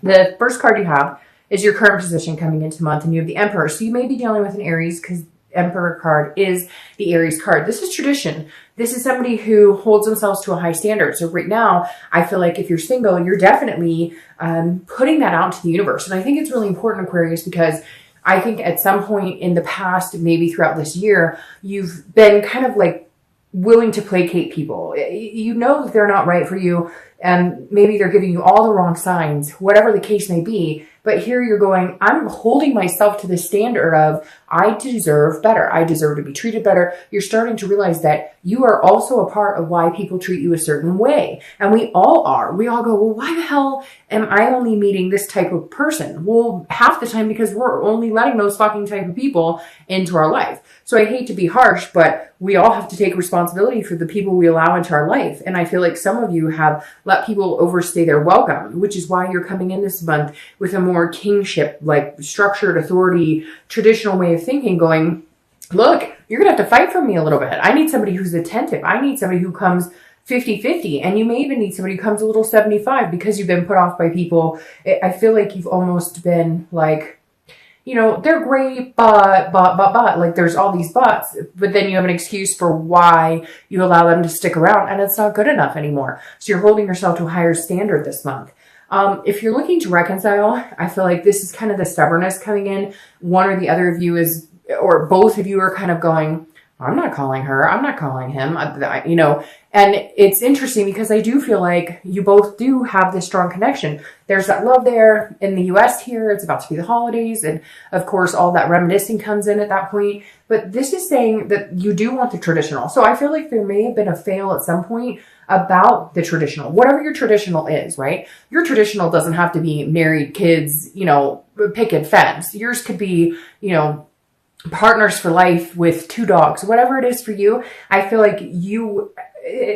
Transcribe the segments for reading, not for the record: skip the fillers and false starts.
The first card you have is your current position coming into the month, and you have the Emperor. So you may be dealing with an Aries because Emperor card is the Aries card. This is tradition. This is somebody who holds themselves to a high standard. So right now, I feel like if you're single, you're definitely putting that out to the universe. And I think it's really important, Aquarius, because I think at some point in the past, maybe throughout this year, you've been kind of like willing to placate people. You know that they're not right for you, and maybe they're giving you all the wrong signs, whatever the case may be. But here you're going, I'm holding myself to the standard of, I deserve better. I deserve to be treated better. You're starting to realize that you are also a part of why people treat you a certain way. And we all are. We all go, well, why the hell am I only meeting this type of person? Well, half the time because we're only letting those fucking type of people into our life. So I hate to be harsh, but we all have to take responsibility for the people we allow into our life. And I feel like some of you have let people overstay their welcome, which is why you're coming in this month with a more kingship, like structured authority, traditional way of thinking, going, look, you're going to have to fight for me a little bit. I need somebody who's attentive. I need somebody who comes 50-50. And you may even need somebody who comes a little 75 because you've been put off by people. I feel like you've almost been like, you know, they're great, but, like there's all these buts, but then you have an excuse for why you allow them to stick around, and it's not good enough anymore. So you're holding yourself to a higher standard this month. If you're looking to reconcile, I feel like this is kind of the stubbornness coming in. One or the other of you is, or both of you are kind of going, I'm not calling her, I'm not calling him, you know, and it's interesting because I do feel like you both do have this strong connection. There's that love there in the US here. It's about to be the holidays. And of course, all that reminiscing comes in at that point. But this is saying that you do want the traditional. So I feel like there may have been a fail at some point about the traditional, whatever your traditional is, right? Your traditional doesn't have to be married, kids, you know, picket fence. Yours could be, you know, partners for life with 2 dogs, whatever it is for you. I feel like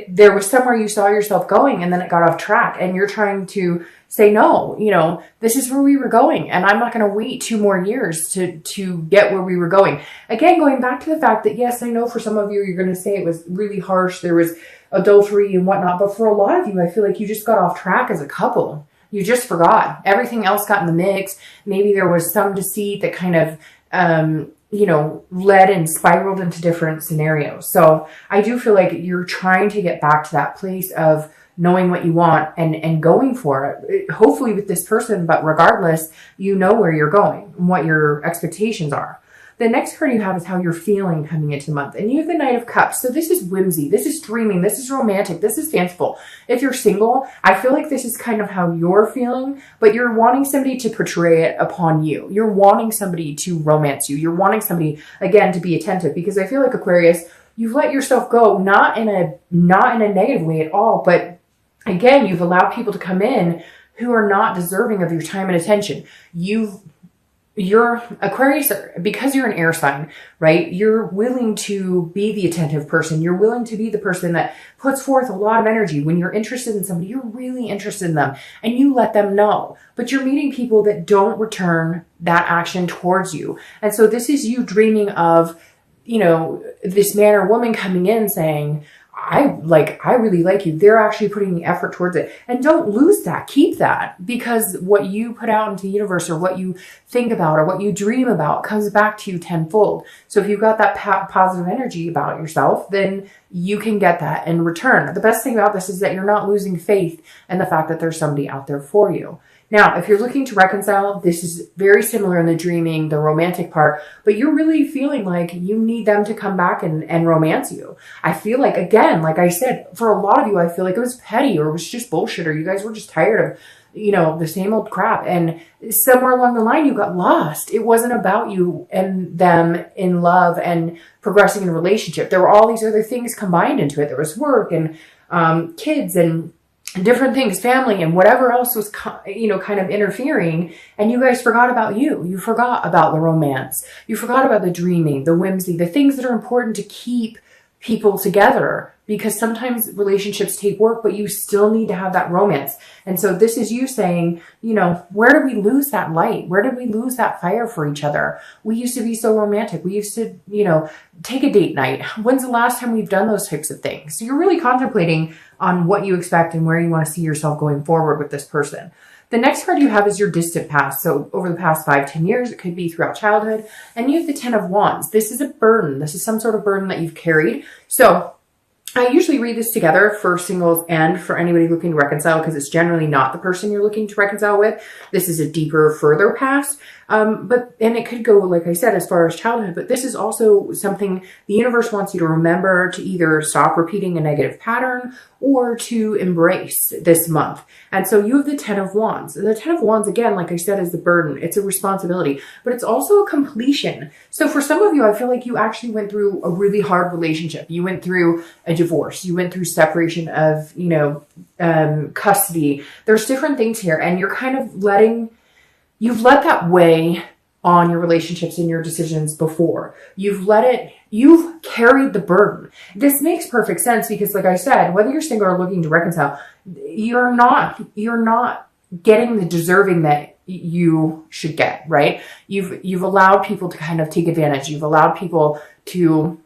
there was somewhere you saw yourself going and then it got off track, and you're trying to say, no, you know, this is where we were going, and I'm not going to wait 2 more years to get where we were going. Again, going back to the fact that, yes, I know for some of you, you're going to say it was really harsh. There was adultery and whatnot. But for a lot of you, I feel like you just got off track as a couple. You just forgot. Everything else got in the mix. Maybe there was some deceit that kind of, you know, led and spiraled into different scenarios. So I do feel like you're trying to get back to that place of knowing what you want and going for it, hopefully with this person, but regardless, you know where you're going and what your expectations are. The next card you have is how you're feeling coming into the month. And you have the Knight of Cups. So this is whimsy. This is dreaming. This is romantic. This is fanciful. If you're single, I feel like this is kind of how you're feeling, but you're wanting somebody to portray it upon you. You're wanting somebody to romance you. You're wanting somebody, again, to be attentive, because I feel like, Aquarius, you've let yourself go, not in a negative way at all, but again, you've allowed people to come in who are not deserving of your time and attention. You're Aquarius, because you're an air sign, right? You're willing to be the attentive person. You're willing to be the person that puts forth a lot of energy. When you're interested in somebody, you're really interested in them, and you let them know. But you're meeting people that don't return that action towards you. And so this is you dreaming of, you know, this man or woman coming in saying, I really like you. They're actually putting the effort towards it. And don't lose that. Keep that, because what you put out into the universe, or what you think about, or what you dream about, comes back to you tenfold. So if you've got that positive energy about yourself, then you can get that in return. The best thing about this is that you're not losing faith in the fact that there's somebody out there for you. Now, if you're looking to reconcile, this is very similar in the dreaming, the romantic part, but you're really feeling like you need them to come back and romance you. I feel like, again, like I said, for a lot of you, I feel like it was petty, or it was just bullshit, or you guys were just tired of, you know, the same old crap. And somewhere along the line, you got lost. It wasn't about you and them in love and progressing in a relationship. There were all these other things combined into it. There was work and kids and different things, family, and whatever else was, you know, kind of interfering. And you guys forgot about you. You forgot about the romance. You forgot about the dreaming, the whimsy, the things that are important to keep people together, because sometimes relationships take work, but you still need to have that romance. And so this is you saying, you know, where did we lose that light? Where did we lose that fire for each other? We used to be so romantic. We used to, you know, take a date night. When's the last time we've done those types of things? So you're really contemplating on what you expect and where you want to see yourself going forward with this person. The next card you have is your distant past. So over the past 5-10 years, it could be throughout childhood. And you have the 10 of Wands. This is a burden. This is some sort of burden that you've carried. So I usually read this together for singles and for anybody looking to reconcile, because it's generally not the person you're looking to reconcile with. This is a deeper, further past. And it could go, like I said, as far as childhood, but this is also something the universe wants you to remember, to either stop repeating a negative pattern or to embrace this month. And so you have the 10 of Wands. The 10 of Wands, again, like I said, is the burden. It's a responsibility, but it's also a completion. So for some of you, I feel like you actually went through a really hard relationship. You went through a divorce. You went through separation of, custody. There's different things here, and you're kind of you've let that weigh on your relationships and your decisions before. You've carried the burden. This makes perfect sense because, like I said, whether you're single or looking to reconcile, you're not getting the deserving that you should get, right? You've allowed people to kind of take advantage. You've allowed people to,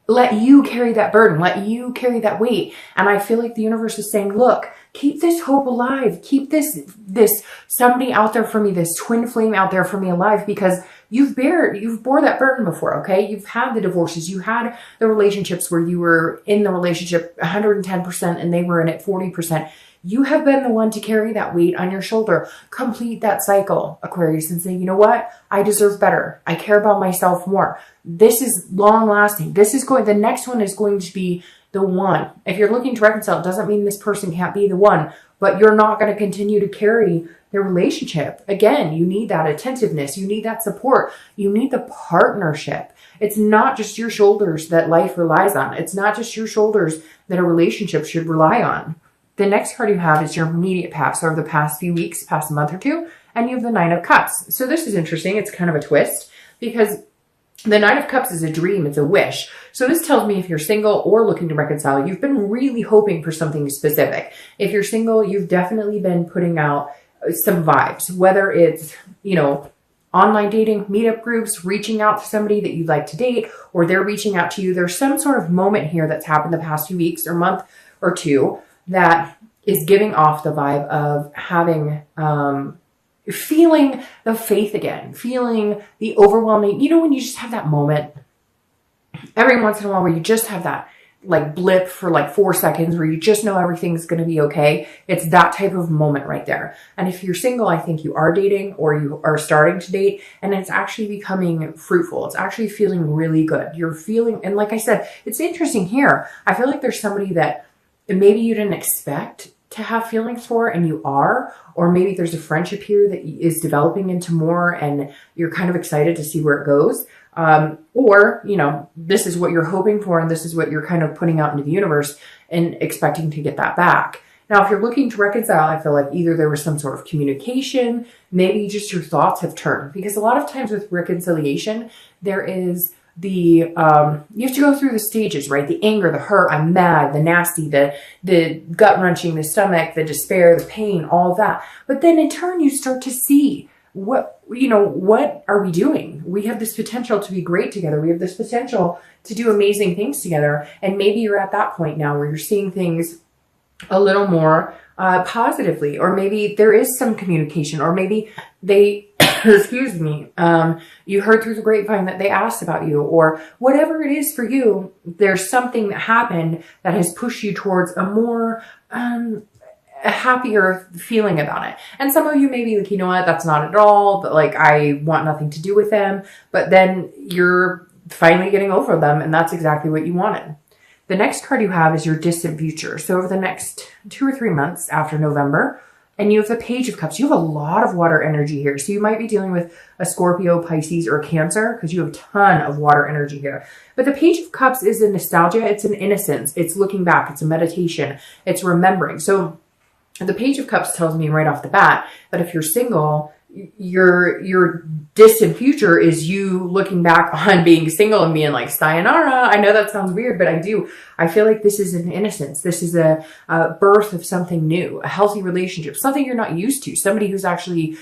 let you carry that burden, let you carry that weight. And I feel like the universe is saying, look, keep this hope alive. Keep this somebody out there for me, this twin flame out there for me alive, because you've bore that burden before, okay? You've had the divorces. You had the relationships where you were in the relationship 110% and they were in it 40%. You have been the one to carry that weight on your shoulder. Complete that cycle, Aquarius, and say, you know what? I deserve better. I care about myself more. This is long lasting. The next one is going to be the one. If you're looking to reconcile, it doesn't mean this person can't be the one, but you're not going to continue to carry the relationship. Again, you need that attentiveness. You need that support. You need the partnership. It's not just your shoulders that life relies on. It's not just your shoulders that a relationship should rely on. The next card you have is your immediate past, or the past few weeks, past month or two, and you have the 9 of Cups. So this is interesting. It's kind of a twist because the 9 of Cups is a dream. It's a wish. So this tells me if you're single or looking to reconcile, you've been really hoping for something specific. If you're single, you've definitely been putting out some vibes, whether it's, online dating, meetup groups, reaching out to somebody that you'd like to date, or they're reaching out to you. There's some sort of moment here that's happened the past few weeks or month or two that is giving off the vibe of having, feeling the faith again, feeling the overwhelming, when you just have that moment every once in a while where you just have that like blip for like 4 seconds where you just know everything's going to be okay. It's that type of moment right there. And if you're single, I think you are dating or you are starting to date, and it's actually becoming fruitful. It's actually feeling really good. You're feeling, and like I said, it's interesting here. I feel like there's somebody that maybe you didn't expect to have feelings for, and you are, or maybe there's a friendship here that is developing into more and you're kind of excited to see where it goes. Or, this is what you're hoping for and this is what you're kind of putting out into the universe and expecting to get that back. Now, if you're looking to reconcile, I feel like either there was some sort of communication, maybe just your thoughts have turned, because a lot of times with reconciliation, there is you have to go through the stages, right? The anger, the hurt, I'm mad, the nasty, the gut wrenching, the stomach, the despair, the pain, all of that. But then in turn, you start to see what are we doing? We have this potential to be great together. We have this potential to do amazing things together. And maybe you're at that point now where you're seeing things a little more positively, or maybe there is some communication, or maybe they excuse me, you heard through the grapevine that they asked about you, or whatever it is for you, there's something that happened that has pushed you towards a more, a happier feeling about it. And some of you may be like, you know what, that's not at all, but like, I want nothing to do with them. But then you're finally getting over them, and that's exactly what you wanted. The next card you have is your distant future. So over the next 2 or 3 months after November, and you have the Page of Cups. You have a lot of water energy here. So you might be dealing with a Scorpio, Pisces, or Cancer, because you have a ton of water energy here. But the Page of Cups is a nostalgia. It's an innocence. It's looking back. It's a meditation. It's remembering. So the Page of Cups tells me right off the bat that if you're single, your distant future is you looking back on being single and being like, sayonara. I know that sounds weird, but I feel like this is an innocence. This is a birth of something new, a healthy relationship, something you're not used to, somebody who's actually,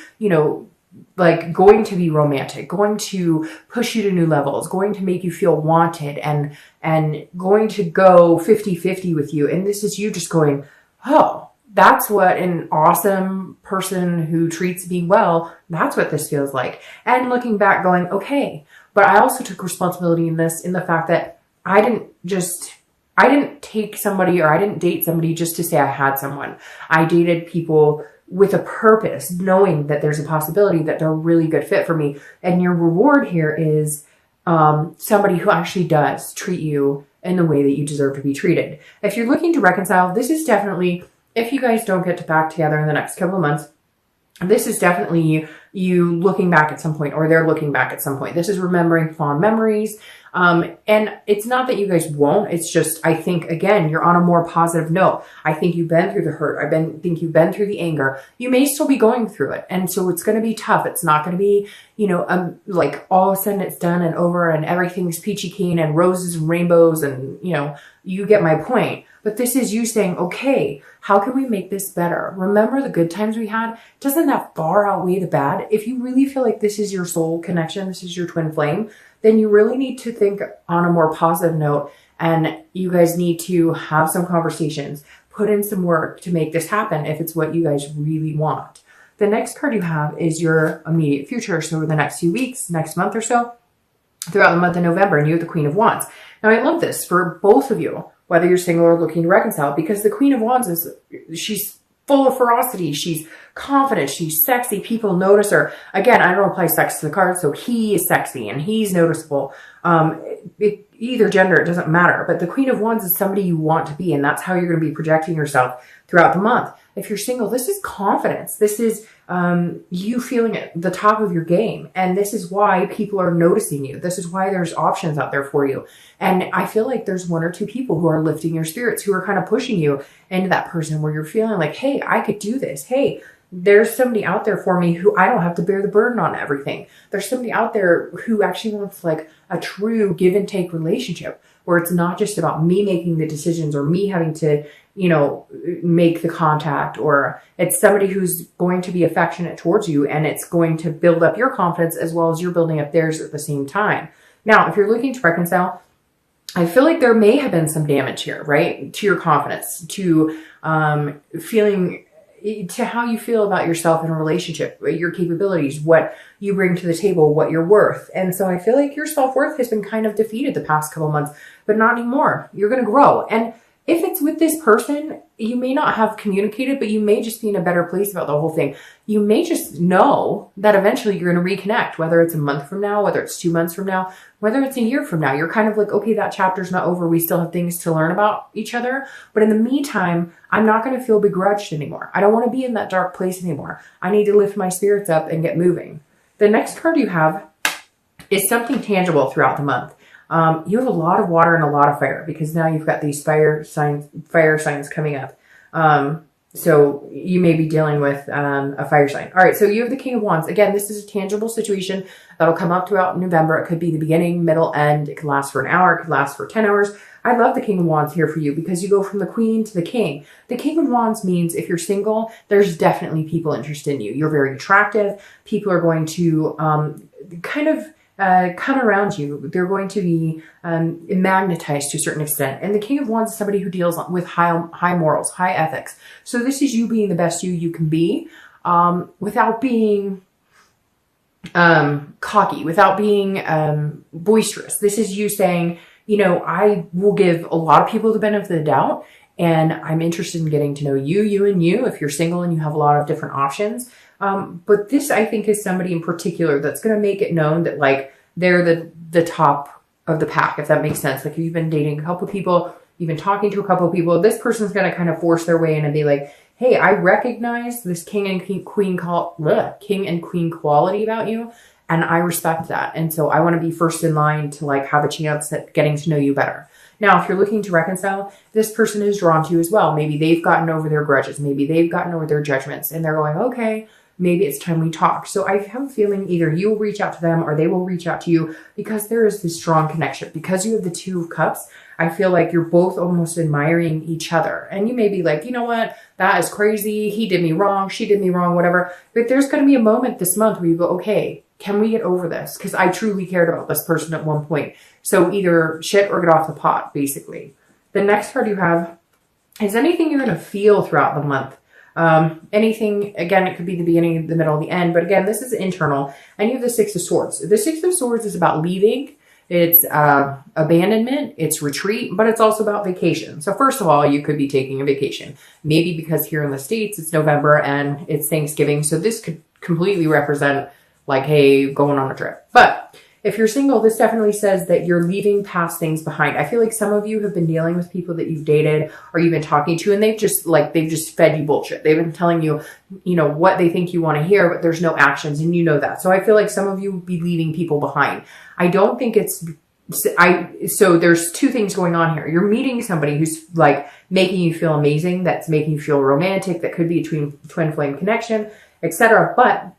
like going to be romantic, going to push you to new levels, going to make you feel wanted, and going to go 50-50 with you. And this is you just going, oh, That's what an awesome person who treats me well, that's what this feels like. And looking back going, okay, but I also took responsibility in this, in the fact that I didn't take somebody, or I didn't date somebody just to say I had someone. I dated people with a purpose, knowing that there's a possibility that they're a really good fit for me. And your reward here is somebody who actually does treat you in the way that you deserve to be treated. If you're looking to reconcile, this is definitely, if you guys don't get to back together in the next couple of months, this is definitely you looking back at some point, or they're looking back at some point. This is remembering fond memories. And it's not that you guys won't, it's just, I think, again, you're on a more positive note. I think you've been through the hurt. think you've been through the anger. You may still be going through it. And so it's going to be tough. It's not going to be, like all of a sudden it's done and over and everything's peachy keen and roses and rainbows and, you get my point. But this is you saying, okay, how can we make this better? Remember the good times we had? Doesn't that far outweigh the bad? If you really feel like this is your soul connection, this is your twin flame, then you really need to think on a more positive note, and you guys need to have some conversations, put in some work to make this happen if it's what you guys really want. The next card you have is your immediate future. So over the next few weeks, next month or so, throughout the month of November, and you have the Queen of Wands. Now I love this for both of you, whether you're single or looking to reconcile, because the Queen of Wands she's full of ferocity. She's confident. She's sexy. People notice her. Again, I don't apply sex to the card, so he is sexy and he's noticeable. Either gender, it doesn't matter. But the Queen of Wands is somebody you want to be, and that's how you're going to be projecting yourself throughout the month. If you're single, this is confidence. This is you feeling at the top of your game. And this is why people are noticing you. This is why there's options out there for you. And I feel like there's one or two people who are lifting your spirits, who are kind of pushing you into that person where you're feeling like, hey, I could do this. Hey, there's somebody out there for me who I don't have to bear the burden on everything. There's somebody out there who actually wants like a true give and take relationship, where it's not just about me making the decisions or me having to, make the contact, or it's somebody who's going to be affectionate towards you, and it's going to build up your confidence as well as you're building up theirs at the same time. Now, if you're looking to reconcile, I feel like there may have been some damage here, right? To your confidence, to feeling, to how you feel about yourself in a relationship, your capabilities, what you bring to the table, what you're worth. And so I feel like your self-worth has been kind of defeated the past couple months, but not anymore. You're going to grow. And if it's with this person, you may not have communicated, but you may just be in a better place about the whole thing. You may just know that eventually you're going to reconnect, whether it's a month from now, whether it's 2 months from now, whether it's a year from now. You're kind of like, okay, that chapter's not over. We still have things to learn about each other. But in the meantime, I'm not going to feel begrudged anymore. I don't want to be in that dark place anymore. I need to lift my spirits up and get moving. The next card you have is something tangible throughout the month. You have a lot of water and a lot of fire, because now you've got these fire signs coming up. So you may be dealing with a fire sign. All right, so you have the King of Wands. Again, this is a tangible situation that'll come up throughout November. It could be the beginning, middle, end. It could last for an hour. It could last for 10 hours. I love the King of Wands here for you, because you go from the Queen to the King. The King of Wands means if you're single, there's definitely people interested in you. You're very attractive. People are going to come around you. They're going to be magnetized to a certain extent. And the King of Wands is somebody who deals with high morals, high ethics. So this is you being the best you can be, without being cocky, without being boisterous. This is you saying, I will give a lot of people the benefit of the doubt, and I'm interested in getting to know you and you, if you're single and you have a lot of different options. But this, I think, is somebody in particular that's going to make it known that, like, they're the top of the pack, if that makes sense. Like, if you've been dating a couple people, you've been talking to a couple of people, this person's going to kind of force their way in and be like, hey, I recognize this king and queen quality about you, and I respect that. And so I want to be first in line to, like, have a chance at getting to know you better. Now, if you're looking to reconcile, this person is drawn to you as well. Maybe they've gotten over their grudges. Maybe they've gotten over their judgments, and they're going, okay, maybe it's time we talk. So I have a feeling either you will reach out to them or they will reach out to you, because there is this strong connection. Because you have the Two of Cups, I feel like you're both almost admiring each other. And you may be like, you know what? That is crazy. He did me wrong. She did me wrong, whatever. But there's going to be a moment this month where you go, okay, can we get over this? Because I truly cared about this person at one point. So either shit or get off the pot, basically. The next card you have is anything you're going to feel throughout the month. Anything, again, it could be the beginning, the middle, the end, but again, this is internal. And you have the Six of Swords. The Six of Swords is about leaving. It's abandonment, it's retreat, but it's also about vacation. So first of all, you could be taking a vacation. Maybe because here in the States, it's November and it's Thanksgiving. So this could completely represent like, hey, going on a trip. But if you're single, this definitely says that you're leaving past things behind. I feel like some of you have been dealing with people that you've dated or you've been talking to, and they've just fed you bullshit. They've been telling you, you know, what they think you want to hear, but there's no actions, and you know that. So I feel like some of you would be leaving people behind. I don't think so there's two things going on here. You're meeting somebody who's like making you feel amazing, that's making you feel romantic, that could be a twin flame connection, etc. But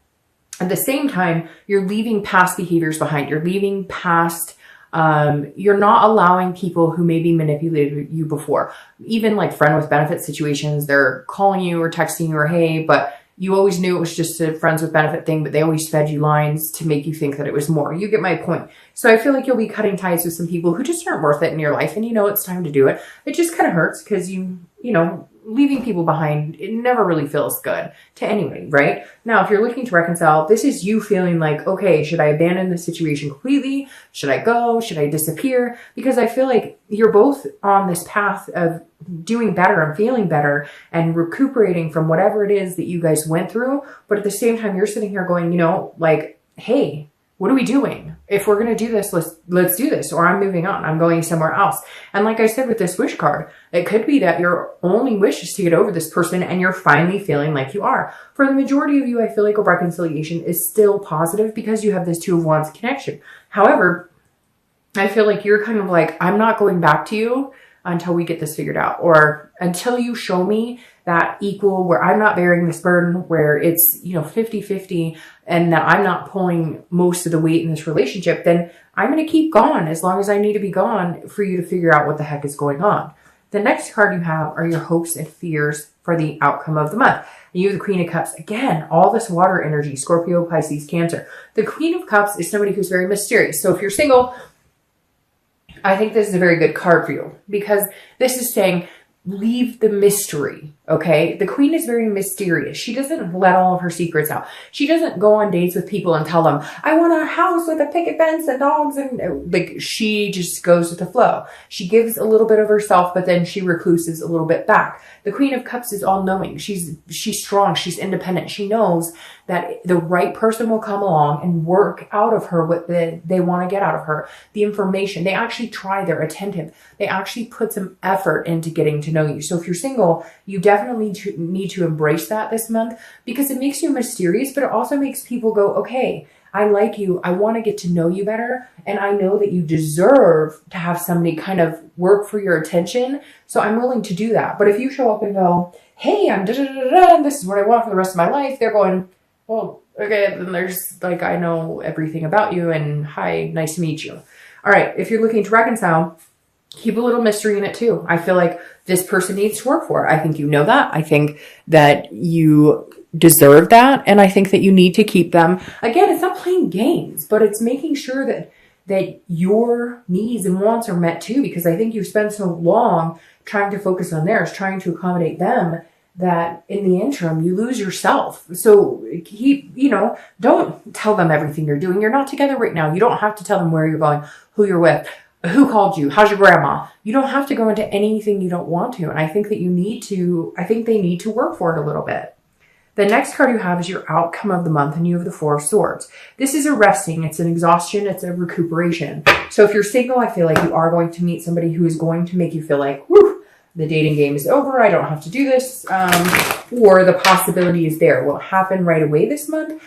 at the same time, you're leaving past behaviors behind. You're leaving past, you're not allowing people who maybe manipulated you before. Even like friend with benefit situations, they're calling you or texting you or hey, but you always knew it was just a friends with benefit thing, but they always fed you lines to make you think that it was more. You get my point. So I feel like you'll be cutting ties with some people who just aren't worth it in your life, and you know it's time to do it. It just kind of hurts because you know, leaving people behind, it never really feels good to anybody, right? Now, if you're looking to reconcile, this is you feeling like, okay, should I abandon the situation completely? Should I go? Should I disappear? Because I feel like you're both on this path of doing better and feeling better and recuperating from whatever it is that you guys went through. But at the same time, you're sitting here going, you know, like, hey, what are we doing? If we're going to do this, let's do this, or I'm moving on. I'm going somewhere else. And like I said, with this wish card, it could be that your only wish is to get over this person and you're finally feeling like you are. For the majority of you, I feel like a reconciliation is still positive because you have this Two of Wands connection. However, I feel like you're kind of like, I'm not going back to you until we get this figured out, or until you show me that equal, where I'm not bearing this burden, where it's, you know, 50-50 and that I'm not pulling most of the weight in this relationship, then I'm going to keep gone as long as I need to be gone for you to figure out what the heck is going on. The next card you have are your hopes and fears for the outcome of the month. And you have the Queen of Cups. Again, all this water energy, Scorpio, Pisces, Cancer. The Queen of Cups is somebody who's very mysterious. So if you're single, I think this is a very good card for you because this is saying leave the mystery, okay? The Queen is very mysterious. She doesn't let all of her secrets out. She doesn't go on dates with people and tell them, I want a house with a picket fence and dogs, and like, she just goes with the flow. She gives a little bit of herself, but then she recluses a little bit back. The Queen of Cups is all-knowing. She's strong. She's independent. She knows that the right person will come along and work out of her what they want to get out of her. The information. They actually try. They're attentive. They actually put some effort into getting to know you. So if you're single, you definitely need to embrace that this month because it makes you mysterious, but it also makes people go, okay, I like you. I want to get to know you better. And I know that you deserve to have somebody kind of work for your attention. So I'm willing to do that. But if you show up and go, hey, I'm da-da-da-da-da, and this is what I want for the rest of my life, they're going, well, okay, then there's like, I know everything about you and hi, nice to meet you. All right. If you're looking to reconcile, keep a little mystery in it too. I feel like this person needs to work for it. I think you know that. I think that you deserve that. And I think that you need to keep them. Again, it's not playing games, but it's making sure that your needs and wants are met too, because I think you spend so long trying to focus on theirs, trying to accommodate them, that in the interim, you lose yourself. So don't tell them everything you're doing. You're not together right now. You don't have to tell them where you're going, who you're with, who called you, how's your grandma. You don't have to go into anything you don't want to. And I think that I think they need to work for it a little bit. The next card you have is your outcome of the month, and you have the Four of Swords. This is a resting, it's an exhaustion, it's a recuperation. So if you're single, I feel like you are going to meet somebody who is going to make you feel like, whew, the dating game is over, I don't have to do this, or the possibility is there. Will it happen right away this month?